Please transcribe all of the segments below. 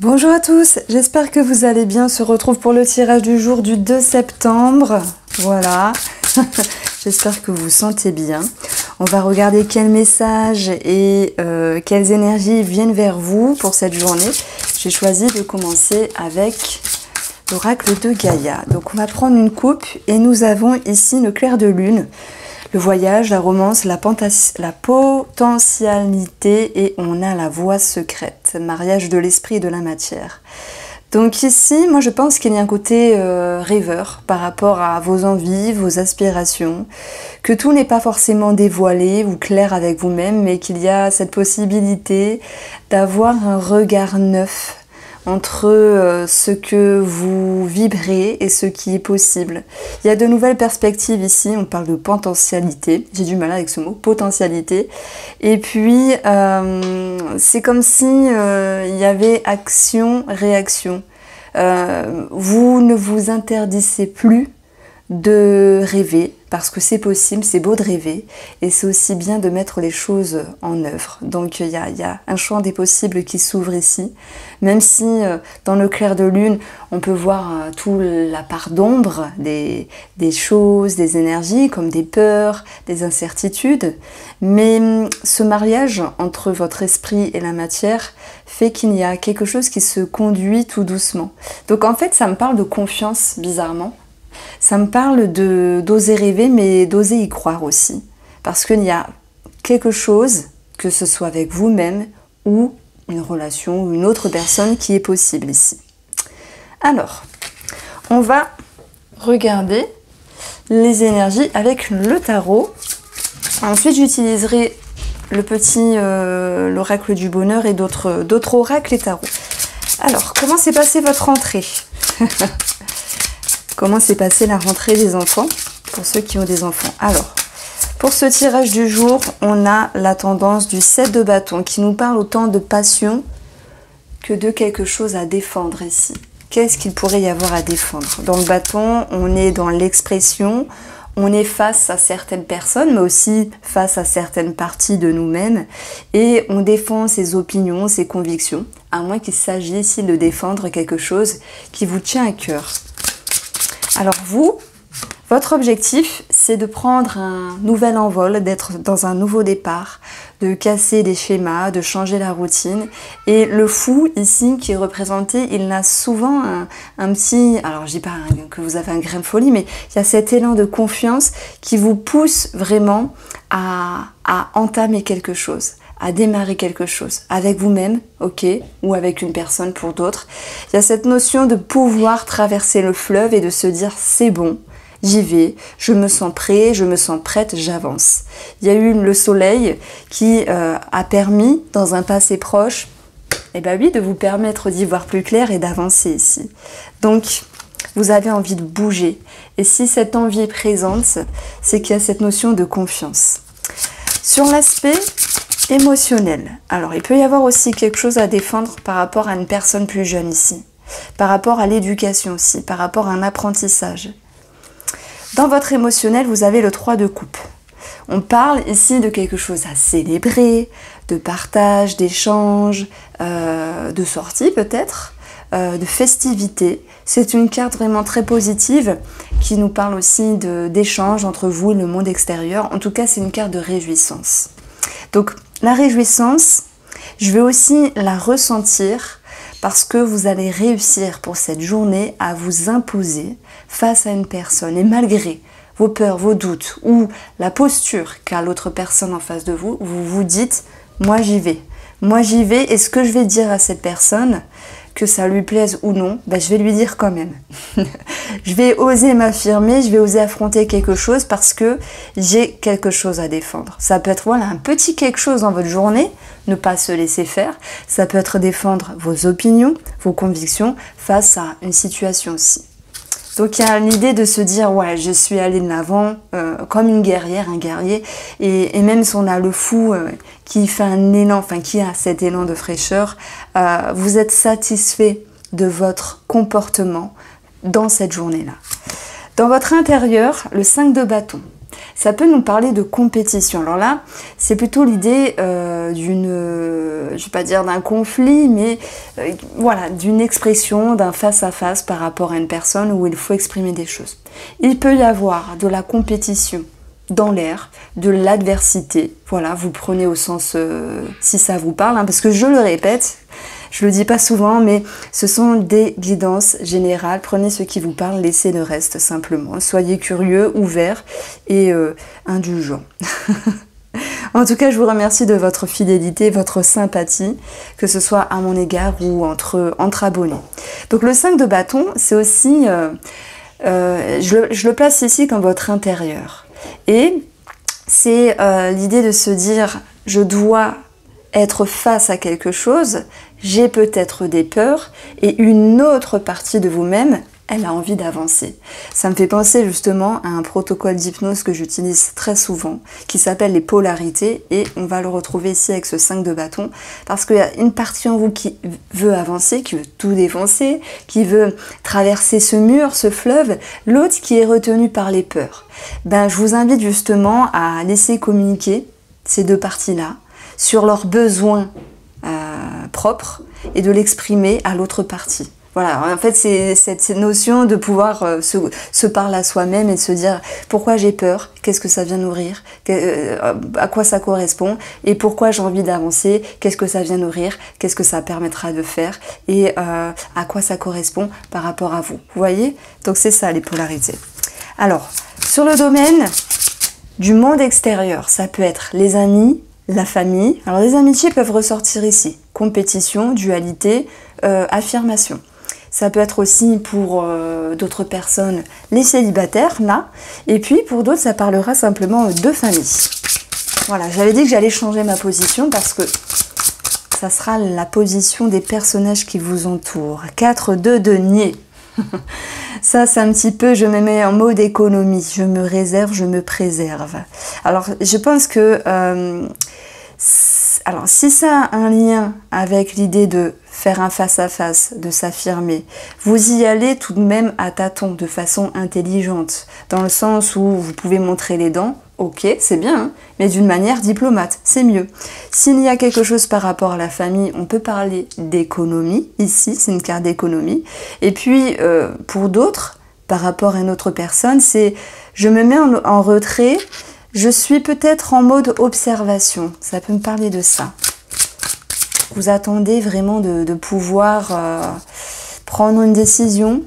Bonjour à tous, j'espère que vous allez bien. On se retrouve pour le tirage du jour du 2 septembre. Voilà, j'espère que vous vous sentez bien. On va regarder quels messages et quelles énergies viennent vers vous pour cette journée. J'ai choisi de commencer avec l'oracle de Gaïa. Donc on va prendre une coupe et nous avons ici le clair de lune. Le voyage, la romance, la potentialité et on a la voie secrète, mariage de l'esprit et de la matière. Donc ici, moi je pense qu'il y a un côté rêveur par rapport à vos envies, vos aspirations, que tout n'est pas forcément dévoilé ou clair avec vous-même, mais qu'il y a cette possibilité d'avoir un regard neuf entre ce que vous vibrez et ce qui est possible. Il y a de nouvelles perspectives ici, on parle de potentialité, j'ai du mal avec ce mot, potentialité. Et puis, c'est comme si il y avait action, réaction. Vous ne vous interdisez plus de rêver, parce que c'est possible, c'est beau de rêver, et c'est aussi bien de mettre les choses en œuvre. Donc il y a un champ des possibles qui s'ouvre ici, même si dans le clair de lune, on peut voir toute la part d'ombre des choses, des énergies, comme des peurs, des incertitudes, mais ce mariage entre votre esprit et la matière fait qu'il y a quelque chose qui se conduit tout doucement. Donc en fait, ça me parle de confiance, bizarrement. Ça me parle d'oser rêver, mais d'oser y croire aussi. Parce qu'il y a quelque chose, que ce soit avec vous-même ou une relation ou une autre personne qui est possible ici. Alors, on va regarder les énergies avec le tarot. Ensuite, j'utiliserai le petit l'oracle du bonheur et d'autres oracles et tarots. Alors, comment s'est passée votre rentrée? Comment s'est passée la rentrée des enfants, pour ceux qui ont des enfants? Alors, pour ce tirage du jour, on a la tendance du 7 de bâton qui nous parle autant de passion que de quelque chose à défendre ici. Qu'est-ce qu'il pourrait y avoir à défendre? Dans le bâton, on est dans l'expression, on est face à certaines personnes, mais aussi face à certaines parties de nous-mêmes, et on défend ses opinions, ses convictions, à moins qu'il s'agisse ici de défendre quelque chose qui vous tient à cœur. Alors vous, votre objectif, c'est de prendre un nouvel envol, d'être dans un nouveau départ, de casser des schémas, de changer la routine. Et le fou, ici, qui est représenté, il a souvent un petit... Alors, je dis pas que vous avez un grain de folie, mais il y a cet élan de confiance qui vous pousse vraiment à entamer quelque chose, à démarrer quelque chose, avec vous-même, ok, ou avec une personne pour d'autres. Il y a cette notion de pouvoir traverser le fleuve et de se dire c'est bon, j'y vais, je me sens prêt, je me sens prête, j'avance. Il y a eu le soleil qui a permis, dans un passé proche, eh ben oui, de vous permettre d'y voir plus clair et d'avancer ici. Donc, vous avez envie de bouger. Et si cette envie est présente, c'est qu'il y a cette notion de confiance. Sur l'aspect émotionnel, alors il peut y avoir aussi quelque chose à défendre par rapport à une personne plus jeune ici, par rapport à l'éducation aussi, par rapport à un apprentissage. Dans votre émotionnel, vous avez le 3 de coupe. On parle ici de quelque chose à célébrer, de partage, d'échange, de sortie peut-être, de festivité. C'est une carte vraiment très positive qui nous parle aussi d'échange entre vous et le monde extérieur. En tout cas, c'est une carte de réjouissance. Donc, la réjouissance, je vais aussi la ressentir parce que vous allez réussir pour cette journée à vous imposer face à une personne. Et malgré vos peurs, vos doutes ou la posture qu'a l'autre personne en face de vous, vous vous dites « moi j'y vais ». Moi j'y vais et ce que je vais dire à cette personne, que ça lui plaise ou non, ben, je vais lui dire quand même. Je vais oser m'affirmer, je vais oser affronter quelque chose parce que j'ai quelque chose à défendre. Ça peut être voilà, un petit quelque chose dans votre journée, ne pas se laisser faire. Ça peut être défendre vos opinions, vos convictions face à une situation aussi. Donc il y a l'idée de se dire, ouais, je suis allée de l'avant comme une guerrière, un guerrier. Et même si on a le fou qui fait un élan, enfin qui a cet élan de fraîcheur, vous êtes satisfait de votre comportement dans cette journée-là. Dans votre intérieur, le 5 de bâton. ça peut nous parler de compétition. Alors là, c'est plutôt l'idée je vais pas dire d'un conflit, mais voilà, d'une expression, d'un face-à-face par rapport à une personne où il faut exprimer des choses. Il peut y avoir de la compétition dans l'air, de l'adversité. Voilà, vous prenez au sens si ça vous parle, hein, parce que je le répète, je le dis pas souvent, mais ce sont des guidances générales. Prenez ce qui vous parle, laissez le reste simplement. Soyez curieux, ouverts et indulgents. En tout cas, je vous remercie de votre fidélité, votre sympathie, que ce soit à mon égard ou entre abonnés. Donc le 5 de bâton, c'est aussi, je le place ici comme votre intérieur. Et c'est l'idée de se dire, je dois être face à quelque chose, j'ai peut-être des peurs, et une autre partie de vous-même, elle a envie d'avancer. Ça me fait penser justement à un protocole d'hypnose que j'utilise très souvent, qui s'appelle les polarités, et on va le retrouver ici avec ce 5 de bâton, parce qu'il y a une partie en vous qui veut avancer, qui veut tout défoncer, qui veut traverser ce mur, ce fleuve, l'autre qui est retenu par les peurs. Ben, je vous invite justement à laisser communiquer ces deux parties-là sur leurs besoins propres et de l'exprimer à l'autre partie. Voilà, en fait, c'est cette notion de pouvoir se parler à soi-même et de se dire pourquoi j'ai peur, qu'est-ce que ça vient nourrir, à quoi ça correspond et pourquoi j'ai envie d'avancer, qu'est-ce que ça vient nourrir, qu'est-ce que ça permettra de faire et à quoi ça correspond par rapport à vous. Vous voyez? Donc c'est ça les polarités. Alors, sur le domaine du monde extérieur, ça peut être les amis, la famille. Alors les amitiés peuvent ressortir ici. Compétition, dualité, affirmation. Ça peut être aussi pour d'autres personnes les célibataires, là. Et puis pour d'autres, ça parlera simplement de famille. Voilà, j'avais dit que j'allais changer ma position parce que ça sera la position des personnages qui vous entourent. 4 de denier. Ça, c'est un petit peu, je me mets en mode économie. Je me réserve, je me préserve. Alors, je pense que... alors, si ça a un lien avec l'idée de faire un face-à-face, de s'affirmer, vous y allez tout de même à tâtons, de façon intelligente, dans le sens où vous pouvez montrer les dents, ok, c'est bien, hein, mais d'une manière diplomate, c'est mieux. S'il y a quelque chose par rapport à la famille, on peut parler d'économie, ici, c'est une carte d'économie, et puis, pour d'autres, par rapport à une autre personne, c'est je me mets en retrait. Je suis peut-être en mode observation, ça peut me parler de ça. Vous attendez vraiment de pouvoir prendre une décision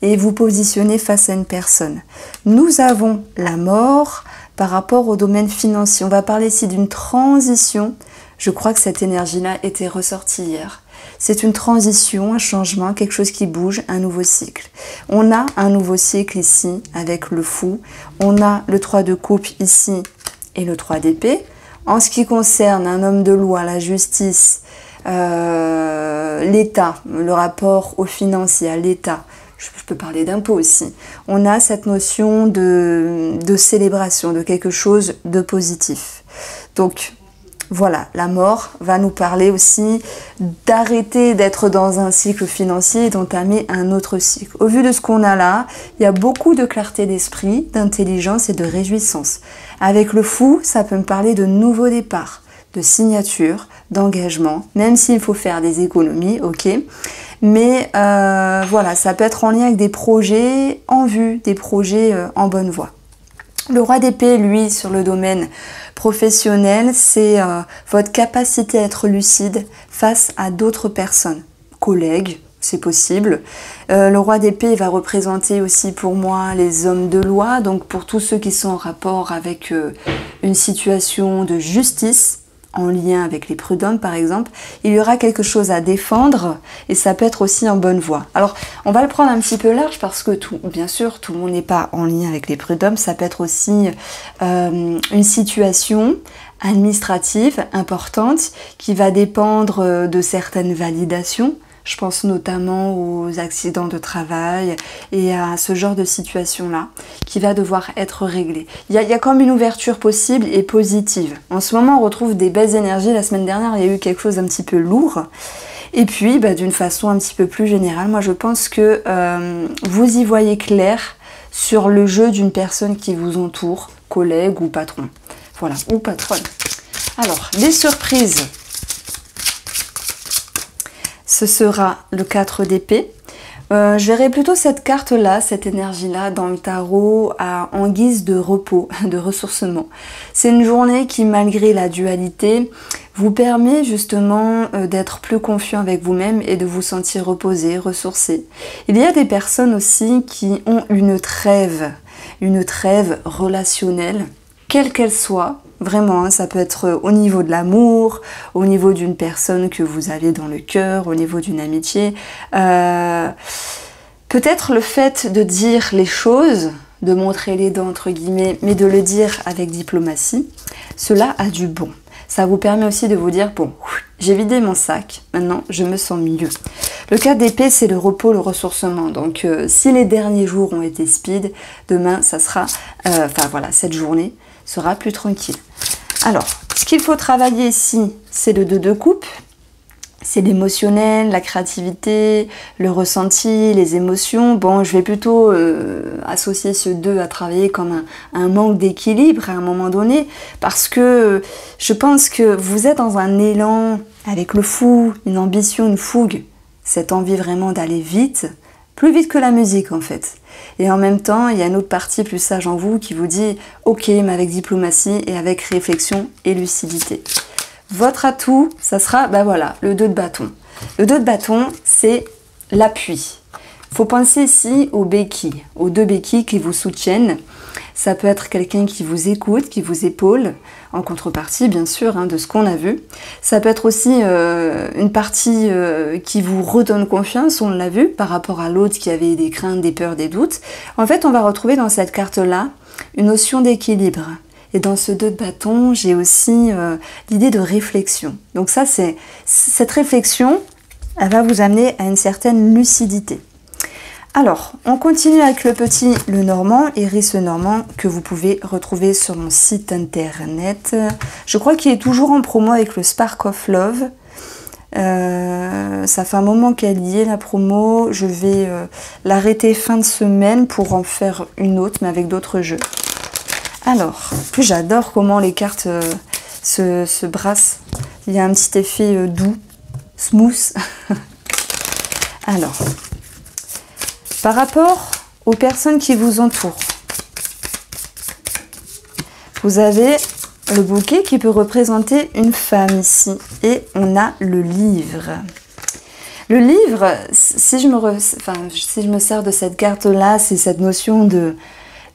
et vous positionner face à une personne. Nous avons la mort par rapport au domaine financier. On va parler ici d'une transition. Je crois que cette énergie-là était ressortie hier. C'est une transition, un changement, quelque chose qui bouge, un nouveau cycle. On a un nouveau cycle ici avec le fou. On a le 3 de coupe ici et le 3 d'épée. En ce qui concerne un homme de loi, la justice, l'État, le rapport aux finances et à l'État, je peux parler d'impôts aussi, on a cette notion de célébration, de quelque chose de positif. Donc, voilà, la mort va nous parler aussi d'arrêter d'être dans un cycle financier et d'entamer un autre cycle. Au vu de ce qu'on a là, il y a beaucoup de clarté d'esprit, d'intelligence et de réjouissance. Avec le fou, ça peut me parler de nouveaux départs, de signature, d'engagement, même s'il faut faire des économies, ok. Mais voilà, ça peut être en lien avec des projets en vue, des projets en bonne voie. Le roi d'épée, lui, sur le domaine professionnel, c'est votre capacité à être lucide face à d'autres personnes, collègues, c'est possible. Le roi d'épée va représenter aussi pour moi les hommes de loi, donc pour tous ceux qui sont en rapport avec une situation de justice, en lien avec les prud'hommes par exemple, il y aura quelque chose à défendre et ça peut être aussi en bonne voie. Alors on va le prendre un petit peu large parce que bien sûr tout le monde n'est pas en lien avec les prud'hommes, ça peut être aussi une situation administrative importante qui va dépendre de certaines validations. Je pense notamment aux accidents de travail et à ce genre de situation-là qui va devoir être réglé. Il y a comme une ouverture possible et positive. En ce moment, on retrouve des belles énergies. La semaine dernière, il y a eu quelque chose d'un petit peu lourd. Et puis, d'une façon un petit peu plus générale, moi je pense que vous y voyez clair sur le jeu d'une personne qui vous entoure, collègue ou patron. Voilà, ou patronne. Alors, les surprises. Ce sera le 4 d'épée. Je verrai plutôt cette carte-là, cette énergie-là dans le tarot en guise de repos, de ressourcement. C'est une journée qui, malgré la dualité, vous permet justement d'être plus confiant avec vous-même et de vous sentir reposé, ressourcé. Il y a des personnes aussi qui ont une trêve relationnelle, quelle qu'elle soit. Vraiment, hein, ça peut être au niveau de l'amour, au niveau d'une personne que vous avez dans le cœur, au niveau d'une amitié. Peut-être le fait de dire les choses, de montrer les dents entre guillemets, mais de le dire avec diplomatie, cela a du bon. Ça vous permet aussi de vous dire, bon, j'ai vidé mon sac, maintenant je me sens mieux. Le 4 d'épée, c'est le repos, le ressourcement. Donc si les derniers jours ont été speed, demain, ça sera, cette journée sera plus tranquille. Alors, ce qu'il faut travailler ici, c'est le 2 de coupe. C'est l'émotionnel, la créativité, le ressenti, les émotions. Bon, je vais plutôt associer ce 2 à travailler comme un manque d'équilibre à un moment donné, parce que je pense que vous êtes dans un élan avec le fou, une ambition, une fougue, cette envie vraiment d'aller vite, plus vite que la musique en fait. Et en même temps, il y a une autre partie plus sage en vous qui vous dit « Ok, mais avec diplomatie et avec réflexion et lucidité ». Votre atout, ça sera, le 2 de bâton. Le 2 de bâton, c'est l'appui. Il faut penser ici aux béquilles, aux 2 béquilles qui vous soutiennent. Ça peut être quelqu'un qui vous écoute, qui vous épaule, en contrepartie, bien sûr, hein, de ce qu'on a vu. Ça peut être aussi une partie qui vous redonne confiance, on l'a vu, par rapport à l'autre qui avait des craintes, des peurs, des doutes. En fait, on va retrouver dans cette carte-là une notion d'équilibre. Et dans ce 2 de bâton, j'ai aussi l'idée de réflexion. Donc ça, cette réflexion, elle va vous amener à une certaine lucidité. Alors, on continue avec le petit Lenormand, Iris Lenormand, que vous pouvez retrouver sur mon site internet. Je crois qu'il est toujours en promo avec le Spark of Love. Ça fait un moment qu'elle y est, la promo. Je vais l'arrêter fin de semaine pour en faire une autre, mais avec d'autres jeux. Alors, plus j'adore comment les cartes se brassent. Il y a un petit effet doux, smooth. Alors, par rapport aux personnes qui vous entourent, vous avez le bouquet qui peut représenter une femme ici. Et on a le livre. Le livre, si je me sers de cette carte-là, c'est cette notion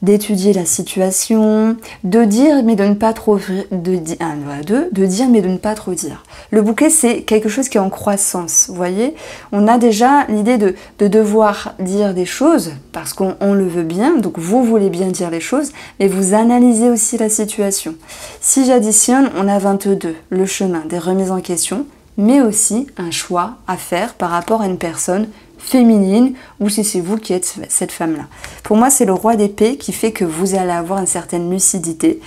d'étudier la situation, de dire mais de ne pas trop dire mais de ne pas trop dire. Le bouquet, c'est quelque chose qui est en croissance, vous voyez. On a déjà l'idée de devoir dire des choses parce qu'on le veut bien, donc vous voulez bien dire les choses, mais vous analysez aussi la situation. Si j'additionne, on a 22, le chemin des remises en question, mais aussi un choix à faire par rapport à une personne féminine ou si c'est vous qui êtes cette femme-là. Pour moi, c'est le roi d'épée qui fait que vous allez avoir une certaine lucidité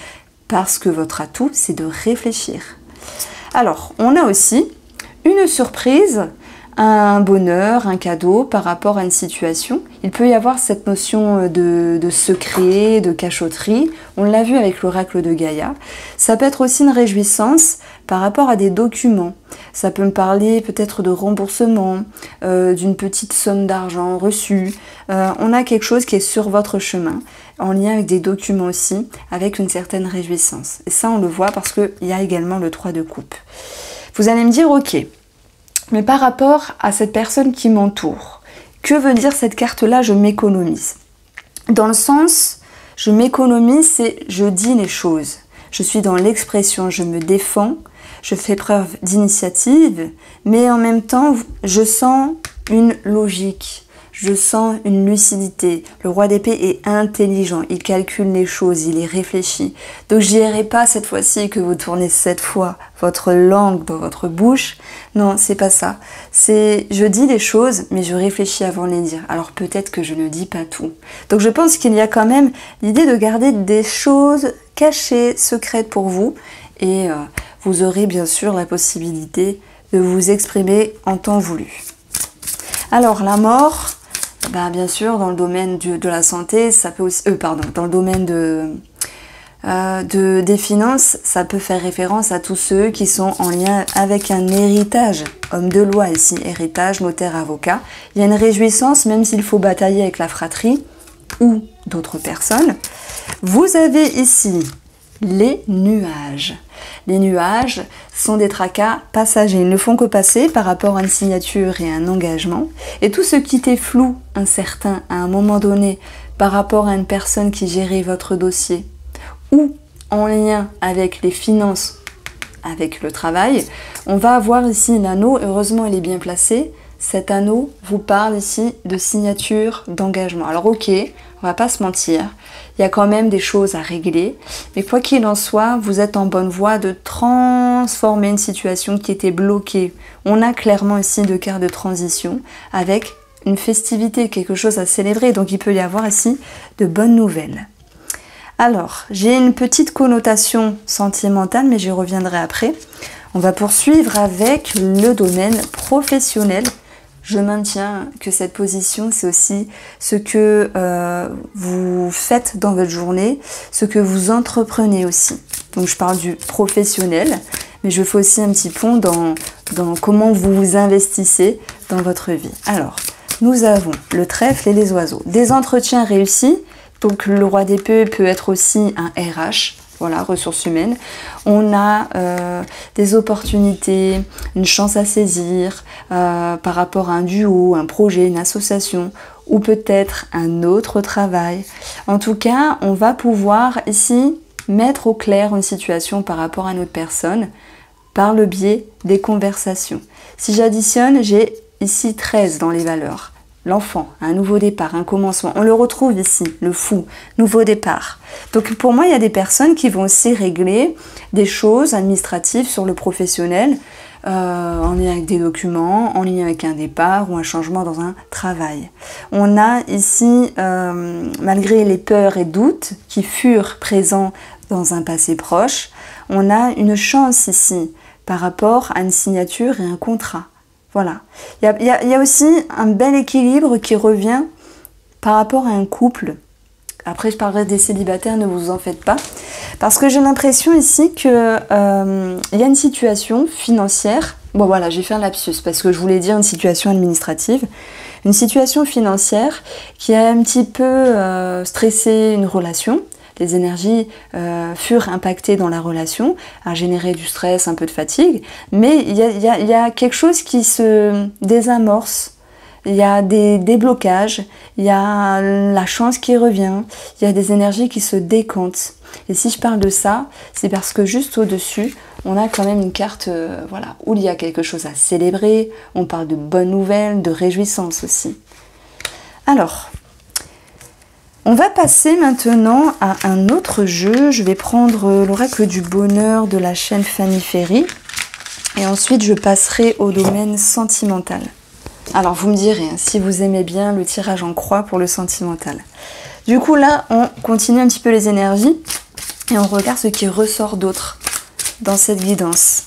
parce que votre atout, c'est de réfléchir. Alors, on a aussi une surprise, un bonheur, un cadeau par rapport à une situation. Il peut y avoir cette notion de secret, de cachotterie. On l'a vu avec l'oracle de Gaïa. Ça peut être aussi une réjouissance par rapport à des documents. Ça peut me parler peut-être de remboursement, d'une petite somme d'argent reçue. On a quelque chose qui est sur votre chemin, en lien avec des documents aussi, avec une certaine réjouissance. Et ça, on le voit parce qu'il y a également le 3 de coupe. Vous allez me dire, ok, mais par rapport à cette personne qui m'entoure, que veut dire cette carte-là, je m'économise? Dans le sens, je m'économise, c'est je dis les choses. Je suis dans l'expression, je me défends, je fais preuve d'initiative, mais en même temps, je sens une logique, je sens une lucidité. Le roi d'épée est intelligent, il calcule les choses, il y réfléchit. Donc je n'irai pas cette fois-ci que vous tournez 7 fois votre langue dans votre bouche. Non, c'est pas ça. C'est je dis les choses, mais je réfléchis avant de les dire. Alors peut-être que je ne dis pas tout. Donc je pense qu'il y a quand même l'idée de garder des choses cachées, secrètes pour vous. Et vous aurez bien sûr la possibilité de vous exprimer en temps voulu. Alors la mort, bien sûr dans le domaine de la santé, ça peut aussi, dans le domaine des finances, ça peut faire référence à tous ceux qui sont en lien avec un héritage. Homme de loi ici, héritage, notaire, avocat. Il y a une réjouissance, même s'il faut batailler avec la fratrie ou d'autres personnes. Vous avez ici les nuages. Les nuages sont des tracas passagers. Ils ne font que passer par rapport à une signature et un engagement. Et tout ce qui était flou, incertain, à un moment donné, par rapport à une personne qui gérait votre dossier, ou en lien avec les finances, avec le travail, on va avoir ici l'anneau. Heureusement, il est bien placé. Cet anneau vous parle ici de signature, d'engagement. Alors ok, on va pas se mentir, il y a quand même des choses à régler, mais quoi qu'il en soit, vous êtes en bonne voie de transformer une situation qui était bloquée. On a clairement ici deux cartes de transition avec une festivité, quelque chose à célébrer, donc il peut y avoir ici de bonnes nouvelles. Alors, j'ai une petite connotation sentimentale, mais j'y reviendrai après. On va poursuivre avec le domaine professionnel. Je maintiens que cette position, c'est aussi ce que vous faites dans votre journée, ce que vous entreprenez aussi. Donc, je parle du professionnel, mais je fais aussi un petit pont dans comment vous vous investissez dans votre vie. Alors, nous avons le trèfle et les oiseaux. Des entretiens réussis. Donc le roi d'épée peut être aussi un RH, voilà, ressources humaines. On a des opportunités, une chance à saisir par rapport à un duo, un projet, une association ou peut-être un autre travail. En tout cas, on va pouvoir ici mettre au clair une situation par rapport à une autre personne par le biais des conversations. Si j'additionne, j'ai ici 13 dans les valeurs. L'enfant, un nouveau départ, un commencement. On le retrouve ici, le fou, nouveau départ. Donc pour moi, il y a des personnes qui vont aussi régler des choses administratives sur le professionnel, en lien avec des documents, en lien avec un départ ou un changement dans un travail. On a ici, malgré les peurs et doutes qui furent présents dans un passé proche, on a une chance ici par rapport à une signature et un contrat. Voilà. Il y a aussi un bel équilibre qui revient par rapport à un couple. Après, je parlerai des célibataires, ne vous en faites pas. Parce que j'ai l'impression ici qu'il y a une situation financière. Bon voilà, j'ai fait un lapsus parce que je voulais dire une situation administrative. Une situation financière qui a un petit peu stressé une relation. Les énergies furent impactées dans la relation, a généré du stress, un peu de fatigue, mais il y a quelque chose qui se désamorce, il y a des déblocages, il y a la chance qui revient, il y a des énergies qui se décantent. Et si je parle de ça, c'est parce que juste au-dessus, on a quand même une carte voilà, où il y a quelque chose à célébrer, on parle de bonnes nouvelles, de réjouissance aussi. Alors, on va passer maintenant à un autre jeu. Je vais prendre l'oracle du bonheur de la chaîne Fanny Ferry. Et ensuite, je passerai au domaine sentimental. Alors, vous me direz, hein, si vous aimez bien le tirage en croix pour le sentimental. Du coup, là, on continue un petit peu les énergies. Et on regarde ce qui ressort d'autre dans cette guidance.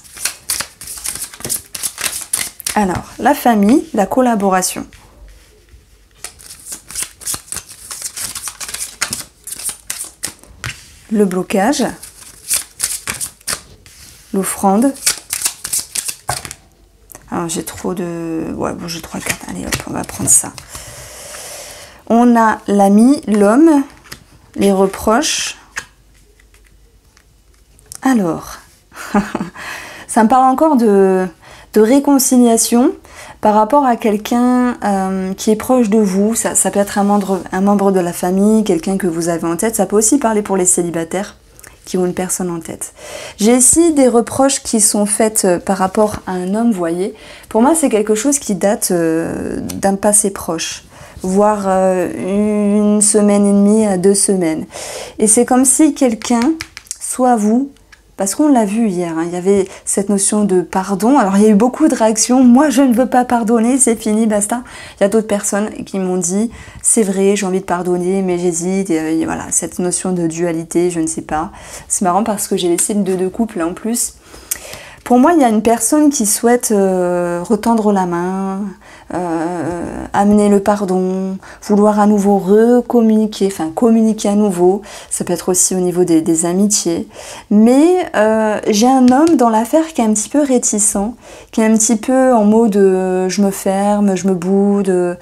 Alors, la famille, la collaboration. Le blocage, l'offrande. Alors j'ai trop de... Ouais, bon, j'ai 3 cartes. Allez hop, on va prendre ça. On a l'ami, l'homme, les reproches. Alors, ça me parle encore de réconciliation par rapport à quelqu'un qui est proche de vous. Ça peut être un membre de la famille, quelqu'un que vous avez en tête. Ça peut aussi parler pour les célibataires qui ont une personne en tête. J'ai ici des reproches qui sont faits par rapport à un homme, vous voyez. Pour moi, c'est quelque chose qui date d'un passé proche, voire 1 semaine et demie à 2 semaines. Et c'est comme si quelqu'un, soit vous, parce qu'on l'a vu hier, hein, il y avait cette notion de pardon. Alors il y a eu beaucoup de réactions. Moi je ne veux pas pardonner, c'est fini, basta. Il y a d'autres personnes qui m'ont dit c'est vrai, j'ai envie de pardonner, mais j'hésite. Et voilà, cette notion de dualité, je ne sais pas. C'est marrant parce que j'ai laissé le 2 de couple là en plus. Pour moi, il y a une personne qui souhaite retendre la main, amener le pardon, vouloir à nouveau recommuniquer, enfin communiquer à nouveau. Ça peut être aussi au niveau des amitiés. Mais j'ai un homme dans l'affaire qui est un petit peu réticent, qui est un petit peu en mode je me ferme, je me boude.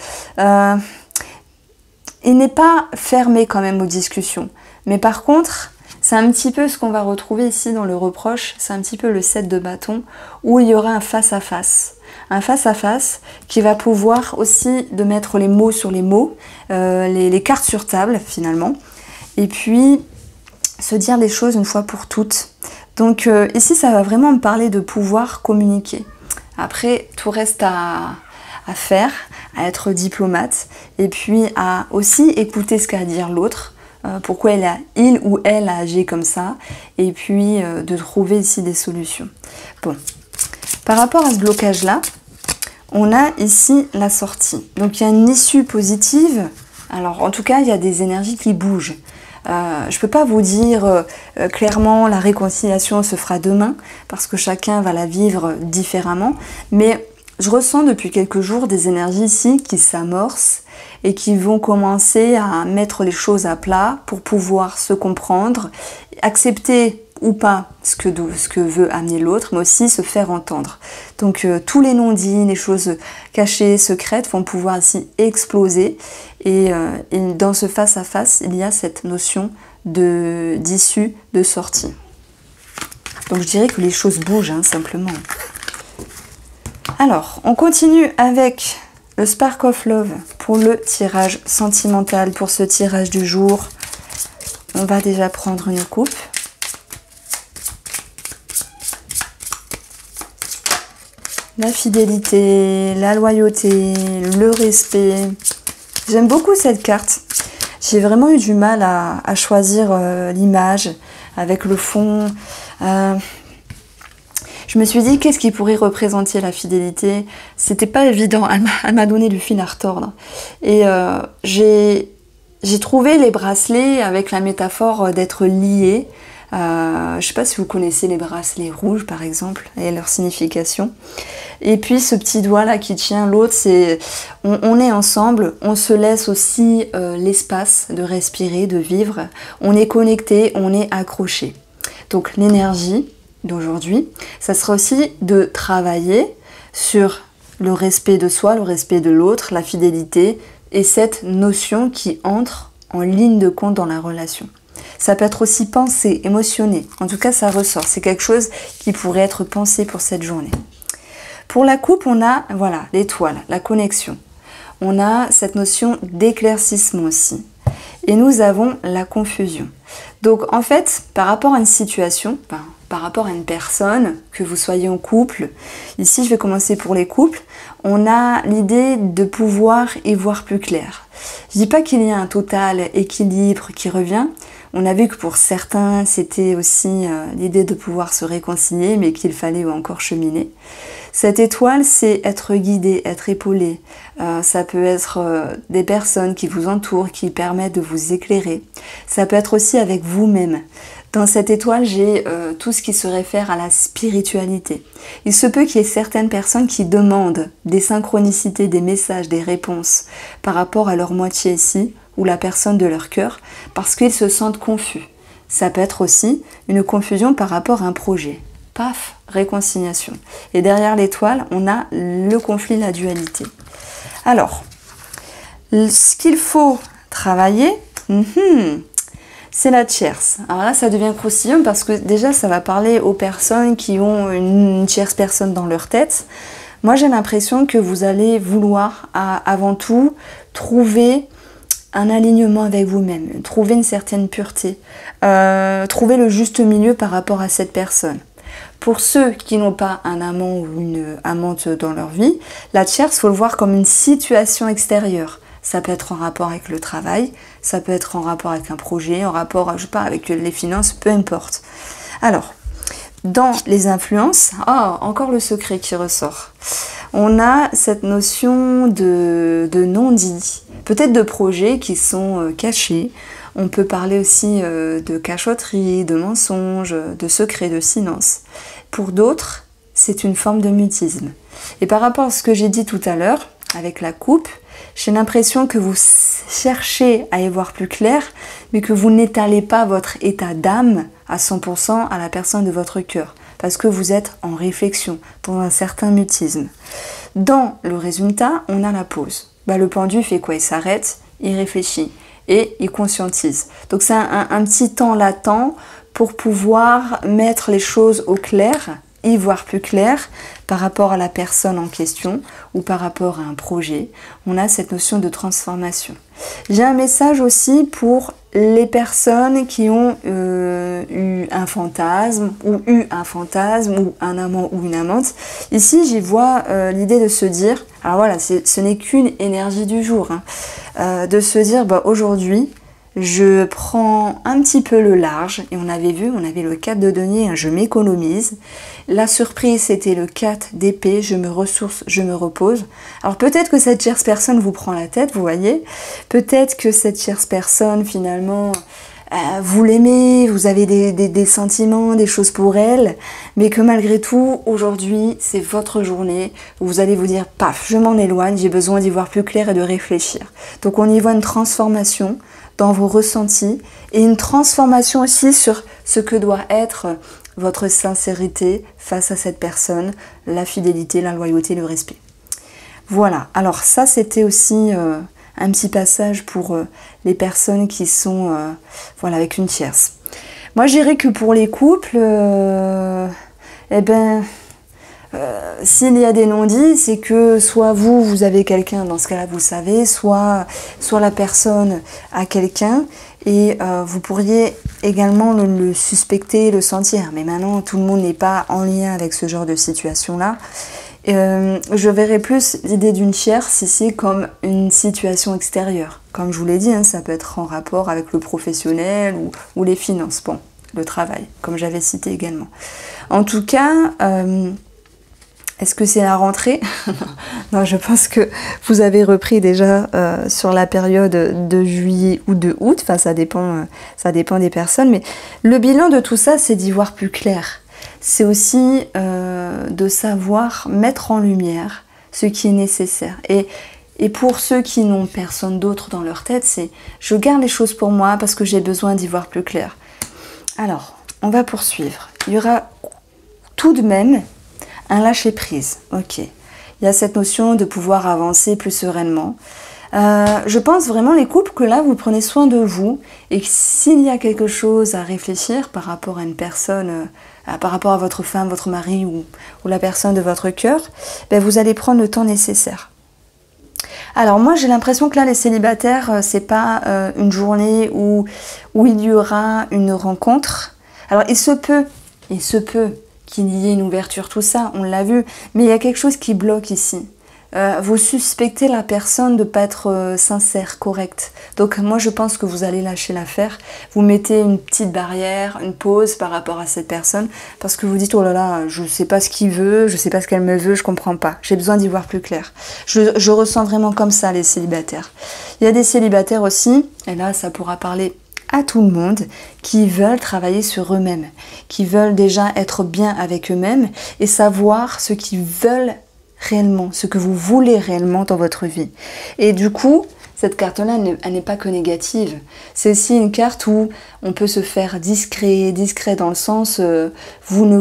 Il n'est pas fermé quand même aux discussions. Mais par contre, c'est un petit peu ce qu'on va retrouver ici dans le reproche, c'est un petit peu le 7 de bâton, où il y aura un face-à-face. Un face-à-face qui va pouvoir aussi de mettre les mots sur les mots, les cartes sur table finalement, et puis se dire les choses une fois pour toutes. Donc ici, ça va vraiment me parler de pouvoir communiquer. Après, tout reste à faire, à être diplomate, et puis à aussi écouter ce qu'a à dire l'autre, pourquoi il ou elle a agi comme ça, et puis de trouver ici des solutions. Bon, par rapport à ce blocage-là, on a ici la sortie. Donc il y a une issue positive. Alors en tout cas, il y a des énergies qui bougent. Je ne peux pas vous dire clairement la réconciliation se fera demain, parce que chacun va la vivre différemment, mais je ressens depuis quelques jours des énergies ici qui s'amorcent et qui vont commencer à mettre les choses à plat pour pouvoir se comprendre, accepter ou pas ce que veut amener l'autre, mais aussi se faire entendre. Donc tous les non-dits, les choses cachées, secrètes vont pouvoir ici exploser et dans ce face-à-face, il y a cette notion d'issue, de sortie. Donc je dirais que les choses bougent, hein, simplement. Alors, on continue avec le Spark of Love pour le tirage sentimental, pour ce tirage du jour. On va déjà prendre une coupe. La fidélité, la loyauté, le respect. J'aime beaucoup cette carte. J'ai vraiment eu du mal à choisir l'image avec le fond. Je me suis dit, qu'est-ce qui pourrait représenter la fidélité? C'était pas évident, elle m'a donné du fil à retordre. Et j'ai trouvé les bracelets avec la métaphore d'être liés. Je sais pas si vous connaissez les bracelets rouges, par exemple, et leur signification. Et puis ce petit doigt là qui tient l'autre, c'est on est ensemble, on se laisse aussi l'espace de respirer, de vivre. On est connecté, on est accroché. Donc l'énergie d'aujourd'hui, ça sera aussi de travailler sur le respect de soi, le respect de l'autre, la fidélité et cette notion qui entre en ligne de compte dans la relation. Ça peut être aussi pensé, émotionné, en tout cas ça ressort, c'est quelque chose qui pourrait être pensé pour cette journée. Pour la coupe, on a voilà l'étoile, la connexion. On a cette notion d'éclaircissement aussi. Et nous avons la confusion. Donc en fait, par rapport à une situation, par rapport à une personne, que vous soyez en couple, ici je vais commencer pour les couples, on a l'idée de pouvoir y voir plus clair. Je dis pas qu'il y a un total équilibre qui revient, on a vu que pour certains c'était aussi l'idée de pouvoir se réconcilier, mais qu'il fallait encore cheminer. Cette étoile, c'est être guidé, être épaulé. Ça peut être des personnes qui vous entourent, qui permettent de vous éclairer. Ça peut être aussi avec vous-même. Dans cette étoile, j'ai tout ce qui se réfère à la spiritualité. Il se peut qu'il y ait certaines personnes qui demandent des synchronicités, des messages, des réponses par rapport à leur moitié ici, ou la personne de leur cœur, parce qu'ils se sentent confus. Ça peut être aussi une confusion par rapport à un projet. Paf, réconciliation. Et derrière l'étoile, on a le conflit, la dualité. Alors, ce qu'il faut travailler, c'est la tierce. Alors là, ça devient croustillant parce que déjà, ça va parler aux personnes qui ont une tierce personne dans leur tête. Moi, j'ai l'impression que vous allez vouloir, avant tout, trouver un alignement avec vous-même, trouver une certaine pureté, trouver le juste milieu par rapport à cette personne. Pour ceux qui n'ont pas un amant ou une amante dans leur vie, la tierce, il faut le voir comme une situation extérieure. Ça peut être en rapport avec le travail, ça peut être en rapport avec un projet, en rapport, je sais pas, avec les finances, peu importe. Alors, dans les influences, encore le secret qui ressort. On a cette notion de non-dit, peut-être de projets qui sont cachés. On peut parler aussi de cachotterie, de mensonges, de secrets, de silence. Pour d'autres, c'est une forme de mutisme. Et par rapport à ce que j'ai dit tout à l'heure, avec la coupe, j'ai l'impression que vous cherchez à y voir plus clair, mais que vous n'étalez pas votre état d'âme à 100% à la personne de votre cœur, parce que vous êtes en réflexion, dans un certain mutisme. Dans le résultat, on a la pause. Le pendu fait quoi? Il s'arrête, il réfléchit et il conscientise. Donc c'est un petit temps latent pour pouvoir mettre les choses au clair, y voir plus clair par rapport à la personne en question ou par rapport à un projet. On a cette notion de transformation. J'ai un message aussi pour les personnes qui ont eu un fantasme ou un amant ou une amante. Ici, j'y vois l'idée de se dire, alors voilà, ce n'est qu'une énergie du jour, hein, de se dire, aujourd'hui, je prends un petit peu le large, et on avait le 4 de denier, hein, je m'économise. La surprise, c'était le 4 d'épée, je me ressource, je me repose. Alors peut-être que cette tierce personne vous prend la tête, vous voyez. Peut-être que cette tierce personne, finalement, vous l'aimez, vous avez des sentiments, des choses pour elle, mais que malgré tout, aujourd'hui, c'est votre journée, où vous allez vous dire, paf, je m'en éloigne, j'ai besoin d'y voir plus clair et de réfléchir. Donc on y voit une transformation dans vos ressentis et une transformation aussi sur ce que doit être votre sincérité face à cette personne, la fidélité, la loyauté, le respect. Voilà, alors ça c'était aussi un petit passage pour les personnes qui sont voilà, avec une tierce. Moi je dirais que pour les couples, s'il y a des non-dits, c'est que soit vous avez quelqu'un, dans ce cas-là vous savez, soit la personne a quelqu'un et vous pourriez également le suspecter, le sentir. Mais maintenant, tout le monde n'est pas en lien avec ce genre de situation-là. Je verrais plus l'idée d'une tierce ici comme une situation extérieure. Comme je vous l'ai dit, hein, ça peut être en rapport avec le professionnel ou les finances, bon, le travail, comme j'avais cité également. En tout cas, est-ce que c'est la rentrée? Non, je pense que vous avez repris déjà sur la période de juillet ou de août. Enfin, ça dépend des personnes. Mais le bilan de tout ça, c'est d'y voir plus clair. C'est aussi de savoir mettre en lumière ce qui est nécessaire. Et pour ceux qui n'ont personne d'autre dans leur tête, c'est je garde les choses pour moi parce que j'ai besoin d'y voir plus clair. Alors, on va poursuivre. Il y aura tout de même un lâcher-prise, ok. Il y a cette notion de pouvoir avancer plus sereinement. Je pense vraiment, les couples, que là, vous prenez soin de vous et que s'il y a quelque chose à réfléchir par rapport à une personne, par rapport à votre femme, votre mari ou la personne de votre cœur, vous allez prendre le temps nécessaire. Alors moi, j'ai l'impression que là, les célibataires, c'est pas une journée où il y aura une rencontre. Alors, il se peut qu'il y ait une ouverture, tout ça, on l'a vu, mais il y a quelque chose qui bloque ici. Vous suspectez la personne de ne pas être sincère, correcte. Donc moi je pense que vous allez lâcher l'affaire. Vous mettez une petite barrière, une pause par rapport à cette personne, parce que vous dites, oh là là, je ne sais pas ce qu'il veut, je ne sais pas ce qu'elle me veut, je ne comprends pas. J'ai besoin d'y voir plus clair. Je ressens vraiment comme ça les célibataires. Il y a des célibataires aussi, et là ça pourra parler à tout le monde, qui veulent travailler sur eux-mêmes, qui veulent déjà être bien avec eux-mêmes et savoir ce qu'ils veulent réellement, ce que vous voulez réellement dans votre vie. Et du coup, cette carte-là, elle n'est pas que négative. C'est aussi une carte où on peut se faire discret dans le sens vous ne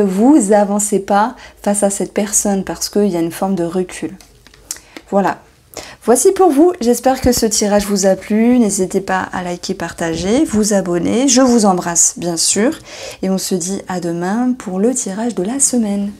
vous avancez pas face à cette personne parce qu'il y a une forme de recul. Voilà. Voici pour vous, j'espère que ce tirage vous a plu, n'hésitez pas à liker, partager, vous abonner, je vous embrasse bien sûr et on se dit à demain pour le tirage de la semaine.